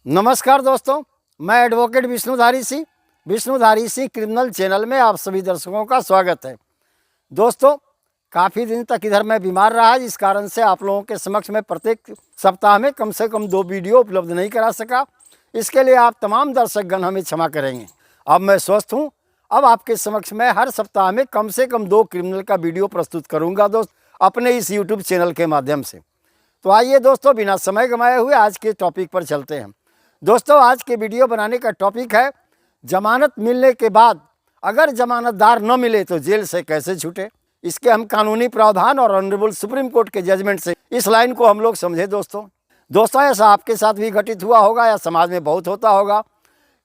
नमस्कार दोस्तों, मैं advocate Vishnudhari Singh criminal channel में आप सभी दर्शकों का स्वागत है। दोस्तों, काफ़ी दिन तक इधर मैं बीमार रहा, जिस कारण से आप लोगों के समक्ष में प्रत्येक सप्ताह में कम से कम 2 वीडियो उपलब्ध नहीं करा सका। इसके लिए आप तमाम दर्शकगण हमें क्षमा करेंगे। अब मैं स्वस्थ हूँ। अब आपके समक्ष में हर सप्ताह में कम से कम 2 क्रिमिनल का वीडियो प्रस्तुत करूँगा दोस्त, अपने इस यूट्यूब चैनल के माध्यम से। तो आइए दोस्तों, बिना समय गंवाए हुए आज के टॉपिक पर चलते हैं। दोस्तों, आज के वीडियो बनाने का टॉपिक है जमानत मिलने के बाद अगर जमानतदार न मिले तो जेल से कैसे छूटे। इसके हम कानूनी प्रावधान और ऑनरेबल सुप्रीम कोर्ट के जजमेंट से इस लाइन को हम लोग समझे। दोस्तों ऐसा आपके साथ भी घटित हुआ होगा या समाज में बहुत होता होगा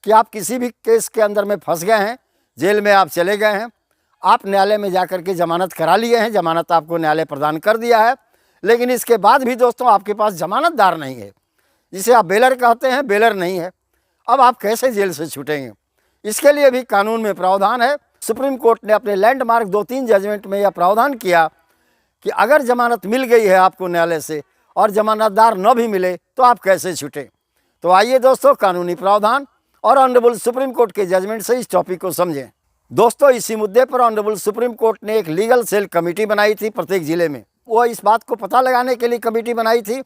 कि आप किसी भी केस के अंदर में फंस गए हैं, जेल में आप चले गए हैं, आप न्यायालय में जाकर के जमानत करा लिए हैं, जमानत आपको न्यायालय प्रदान कर दिया है, लेकिन इसके बाद भी दोस्तों आपके पास जमानतदार नहीं है, जिसे आप बेलर कहते हैं, बेलर नहीं है। अब आप कैसे जेल से छूटेंगे? इसके लिए भी कानून में प्रावधान है। सुप्रीम कोर्ट ने अपने लैंडमार्क 2-3 जजमेंट में यह प्रावधान किया कि अगर जमानत मिल गई है आपको न्यायालय से और जमानतदार न भी मिले तो आप कैसे छूटें। तो आइए दोस्तों, कानूनी प्रावधान और ऑनरेबल सुप्रीम कोर्ट के जजमेंट से इस टॉपिक को समझें। दोस्तों, इसी मुद्दे पर ऑनरेबल सुप्रीम कोर्ट ने एक लीगल सेल कमेटी बनाई थी प्रत्येक जिले में। वो इस बात को पता लगाने के लिए कमेटी बनाई थी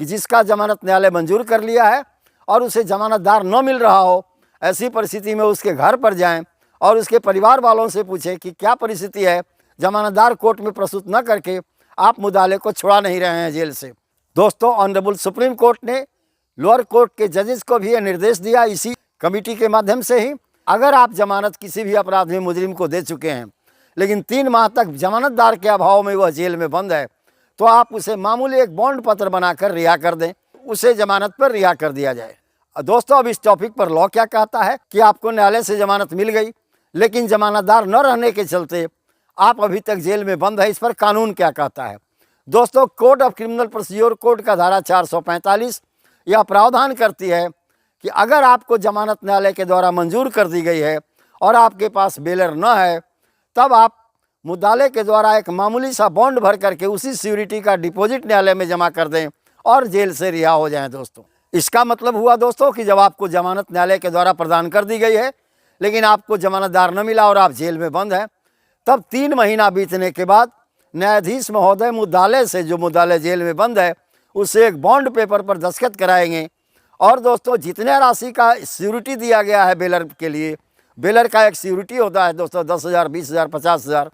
कि जिसका जमानत न्यायालय मंजूर कर लिया है और उसे जमानतदार न मिल रहा हो, ऐसी परिस्थिति में उसके घर पर जाएं और उसके परिवार वालों से पूछें कि क्या परिस्थिति है, जमानतदार कोर्ट में प्रस्तुत न करके आप मुद्दाले को छुड़ा नहीं रहे हैं जेल से। दोस्तों, ऑनरेबल सुप्रीम कोर्ट ने लोअर कोर्ट के जजेस को भी यह निर्देश दिया इसी कमेटी के माध्यम से ही, अगर आप जमानत किसी भी अपराध में मुजरिम को दे चुके हैं लेकिन 3 माह तक जमानतदार के अभाव में वह जेल में बंद है, तो आप उसे मामूली एक बॉन्ड पत्र बनाकर रिहा कर दें, उसे जमानत पर रिहा कर दिया जाए। दोस्तों, अब इस टॉपिक पर लॉ क्या कहता है कि आपको न्यायालय से जमानत मिल गई लेकिन जमानतदार न रहने के चलते आप अभी तक जेल में बंद है, इस पर कानून क्या कहता है। दोस्तों, code of criminal procedure code का धारा 445 यह प्रावधान करती है कि अगर आपको जमानत न्यायालय के द्वारा मंजूर कर दी गई है और आपके पास बेलर न है, तब आप मुद्दाले के द्वारा एक मामूली सा बॉन्ड भर करके उसी सिक्योरिटी का डिपॉजिट न्यायालय में जमा कर दें और जेल से रिहा हो जाएं। दोस्तों, इसका मतलब हुआ दोस्तों कि जब आपको जमानत न्यायालय के द्वारा प्रदान कर दी गई है लेकिन आपको जमानतदार न मिला और आप जेल में बंद हैं, तब 3 महीना बीतने के बाद न्यायाधीश महोदय मुद्दालय से, जो मुद्दालय जेल में बंद है, उससे एक बॉन्ड पेपर पर दस्तखत कराएंगे। और दोस्तों, जितने राशि का सिक्योरिटी दिया गया है बेलर के लिए, बेलर का एक सिक्योरिटी होता है दोस्तों 10,000, 20,000, 50,000,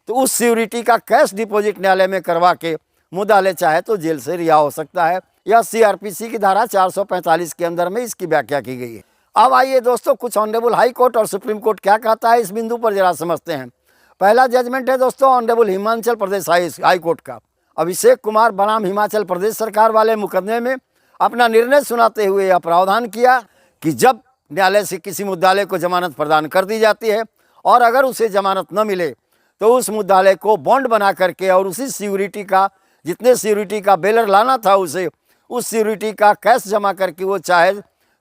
तो उस सिक्योरिटी का कैश डिपॉजिट न्यायालय में करवा के मुद्दालय चाहे तो जेल से रिहा हो सकता है। यह सीआरपीसी की धारा 445 के अंदर में इसकी व्याख्या की गई है। अब आइए दोस्तों, कुछ ऑनरेबल हाई कोर्ट और सुप्रीम कोर्ट क्या कहता है इस बिंदु पर जरा समझते हैं। पहला जजमेंट है दोस्तों honourable Himachal Pradesh high court का। अभिषेक कुमार बनाम हिमाचल प्रदेश सरकार वाले मुकदमे में अपना निर्णय सुनाते हुए यह प्रावधान किया कि जब न्यायालय से किसी मुद्दालय को जमानत प्रदान कर दी जाती है और अगर उसे जमानत न मिले तो उस मुद्दालय को बॉन्ड बना करके और उसी सिक्योरिटी का, जितने सिक्योरिटी का बेलर लाना था उसे, उस सिक्योरिटी का कैश जमा करके वो चाहे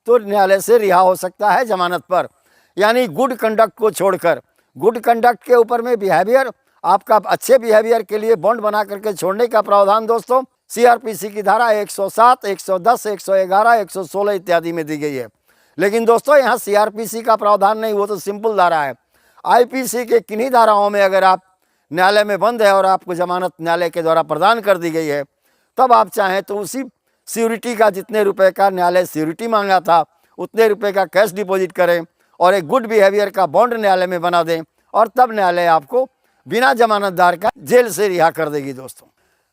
तो न्यायालय से रिहा हो सकता है जमानत पर। यानी गुड कंडक्ट को छोड़कर, गुड कंडक्ट के ऊपर में बिहेवियर, आपका अच्छे बिहेवियर के लिए बॉन्ड बना करके छोड़ने का प्रावधान दोस्तों सीआरपीसी की धारा 107, 110, 111, 116 इत्यादि में दी गई है। लेकिन दोस्तों, यहाँ सीआरपीसी का प्रावधान नहीं, वो तो सिंपल धारा है। आईपीसी के किन्हीं धाराओं में अगर आप न्यायालय में बंद है और आपको जमानत न्यायालय के द्वारा प्रदान कर दी गई है, तब आप चाहें तो उसी सिक्योरिटी का, जितने रुपए का न्यायालय सिक्योरिटी मांगा था, उतने रुपए का कैश डिपॉजिट करें और एक गुड बिहेवियर का बॉन्ड न्यायालय में बना दें और तब न्यायालय आपको बिना जमानतदार का जेल से रिहा कर देगी। दोस्तों,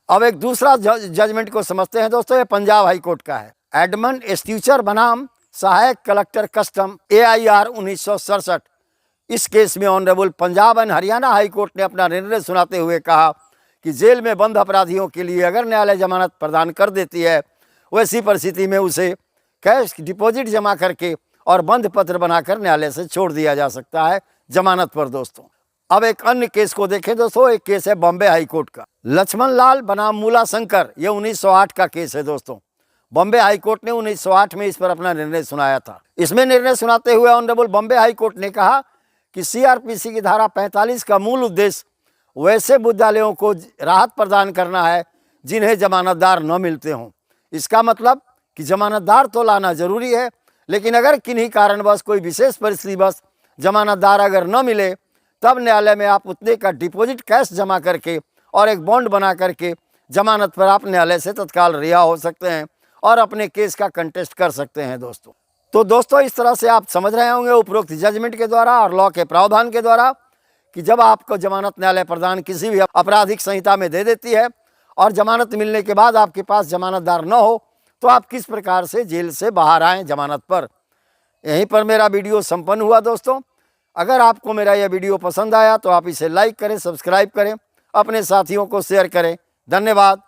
अब एक दूसरा जजमेंट को समझते हैं दोस्तों, ये पंजाब हाई कोर्ट का है। एडमंड एस्ट्यूचर बनाम सहायक कलेक्टर कस्टम AIR 1967। इस केस में honourable Punjab and Haryana high court ने अपना निर्णय सुनाते हुए कहा कि जेल में बंद अपराधियों के लिए अगर न्यायालय जमानत प्रदान कर देती है, वैसी परिस्थिति में उसे कैश डिपॉजिट जमा करके और बंद पत्र बनाकर न्यायालय से छोड़ दिया जा सकता है जमानत पर। दोस्तों, अब एक अन्य केस को देखें दोस्तों, एक केस है बॉम्बे हाई कोर्ट का। लक्ष्मण लाल बनाम मूला शंकर, ये 1908 का केस है दोस्तों। बॉम्बे हाई कोर्ट ने 1908 में इस पर अपना निर्णय सुनाया था। इसमें निर्णय सुनाते हुए ऑनरेबल बॉम्बे हाई कोर्ट ने कहा कि सीआरपीसी की धारा 45 का मूल उद्देश्य वैसे मुद्दालयों को राहत प्रदान करना है जिन्हें जमानतदार न मिलते हों। इसका मतलब कि जमानतदार तो लाना जरूरी है, लेकिन अगर किन्हीं कारणवश कोई विशेष परिस्थितिवश जमानतदार अगर न मिले, तब न्यायालय में आप उतने का डिपॉजिट कैश जमा करके और एक बॉन्ड बना करके जमानत पर आप न्यायालय से तत्काल रिहा हो सकते हैं और अपने केस का कंटेस्ट कर सकते हैं दोस्तों। तो दोस्तों, इस तरह से आप समझ रहे होंगे उपरोक्त जजमेंट के द्वारा और लॉ के प्रावधान के द्वारा कि जब आपको जमानत न्यायालय प्रदान किसी भी आपराधिक संहिता में दे देती है और जमानत मिलने के बाद आपके पास जमानतदार न हो, तो आप किस प्रकार से जेल से बाहर आएँ जमानत पर। यहीं पर मेरा वीडियो संपन्न हुआ दोस्तों। अगर आपको मेरा यह वीडियो पसंद आया तो आप इसे लाइक करें, सब्सक्राइब करें, अपने साथियों को शेयर करें। धन्यवाद।